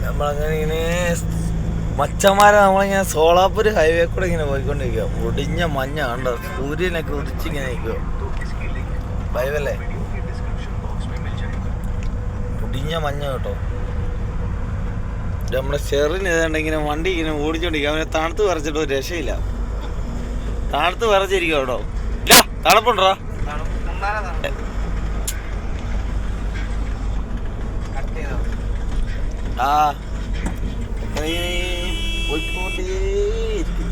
നമ്മളങ്ങനെ ഇങ്ങനെ മച്ചന്മാരെ നമ്മളിങ്ങനെ സോളാപ്പൂർ ഹൈവേ കൂടെ ഇങ്ങനെ പോയിക്കൊണ്ടിരിക്കുക. മുടിഞ്ഞ മഞ്ഞ കണ്ടോ, സൂര്യനൊക്കെ ഉദിച്ചിങ്ങനെ നിൽക്കുക. ഭയമല്ലേ, മുടിഞ്ഞ മഞ്ഞ കേട്ടോ. നമ്മുടെ ഷെറിന് ഏതാണ്ട് ഇങ്ങനെ വണ്ടി ഇങ്ങനെ ഓടിച്ചോണ്ടിരിക്കുക. അവനെ തണുത്ത് വിറച്ചിട്ട് ഒരു രക്ഷയില്ല. തണുത്ത് വിറച്ചിരിക്കുക കേട്ടോ. ഇല്ല, തണുപ്പുണ്ടോ? ആ പോയിക്കൊണ്ടേയിരിക്കും.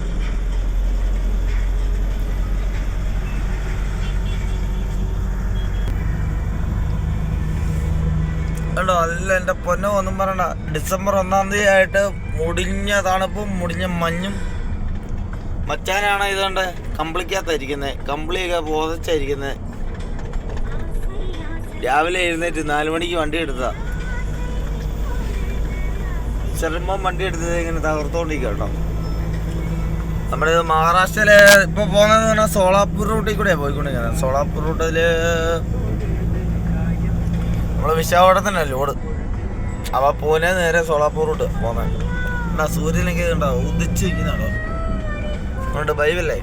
കേട്ടോ, നല്ല എൻ്റെ പൊന്നോ ഒന്നും പറയണ്ട. ഡിസംബർ 1-ാം തീയതി ആയിട്ട് മുടിഞ്ഞ തണുപ്പും മുടിഞ്ഞ മഞ്ഞും. മച്ചാനാണ് ഇതുകൊണ്ട് കമ്പിളിക്കകത്തായിരിക്കുന്നത്, കമ്പിളിയൊക്കെ പോതച്ചായിരിക്കുന്നത്. രാവിലെ എഴുന്നേറ്റ് 4 മണിക്ക് വണ്ടി എടുത്താ. ചെറുപ്പം വണ്ടി എടുത്തത് ഇങ്ങനെ തകർത്തോണ്ടിരിക്കുക കേട്ടോ. നമ്മുടെ മഹാരാഷ്ട്രയില് ഇപ്പൊ പോകുന്നതെന്ന് പറഞ്ഞാൽ സോളാപ്പൂർ റൂട്ടിൽ കൂടെയാണ് പോയിക്കൊണ്ടിരിക്കുന്നത്. സോളാപ്പൂർ റൂട്ടില് നമ്മള് വിശാഖപട്ടണത്തിനാ ലോഡ്. അവ പൂനെ നേരെ സോളാപ്പൂർ റൂട്ട് പോകുന്നുണ്ട്. സൂര്യനൊക്കെ ഉണ്ടാവും ഉദിച്ച് നിൽക്കുന്നുണ്ടോ. അതുകൊണ്ട് ബൈബല്ലേ.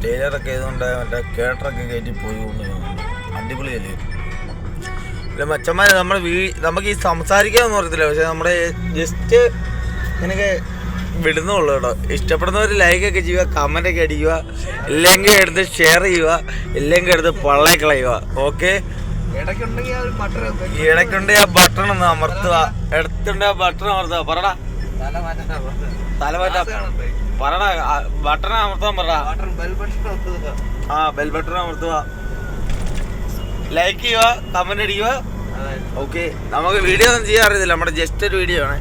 ടൈലറൊക്കെ ഇതുകൊണ്ട് മറ്റേ കേട്ടറൊക്കെ കയറ്റി പോയി കൊണ്ടുപോകുന്നുണ്ട്. അടിപൊളിയല്ലേ. പിന്നെ മച്ചന്മാരെ നമുക്ക് ഈ സംസാരിക്കാമെന്ന് പറയത്തില്ല, പക്ഷെ നമ്മുടെ ജസ്റ്റ് ഇങ്ങനെയൊക്കെ വിടുന്നുള്ളൂ കേട്ടോ. ഇഷ്ടപ്പെടുന്നവർ ലൈക്കൊക്കെ ചെയ്യുക, കമൻ്റൊക്കെ അടിക്കുക, ഇല്ലെങ്കിൽ എടുത്ത് ഷെയർ ചെയ്യുക, ഇല്ലെങ്കിൽ എടുത്ത് പള്ളേ കളയുക. ഓക്കെ, ഇടയ്ക്കുണ്ടെങ്കിൽ ആ ബട്ടൺ ഒന്ന് അമർത്തുക. എടുത്തുണ്ടെങ്കിൽ ആ ബട്ടൺ അമർത്തുക. പറടാ തല മാറ്റാ പറടാ, ബട്ടൺ അമർത്താൻ പറ. ആ ബെൽ ബട്ടൺ അമർത്തുക, ലൈക്ക് ചെയ്യുക, കമന്റ് അടിക്കുക. ഓക്കെ, നമുക്ക് വീഡിയോ ഒന്നും ചെയ്യാൻ അറിയത്തില്ല, നമ്മുടെ ജസ്റ്റ് ഒരു വീഡിയോ ആണ്.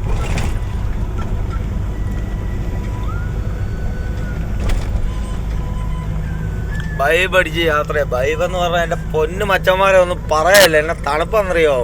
ബൈബ് അടിച്ച് യാത്ര. ബൈബ് എന്ന് പറഞ്ഞാൽ എൻ്റെ പൊന്നു മച്ചന്മാരെ ഒന്നും പറയല്ല, എന്നെ തണുപ്പെന്നറിയോ.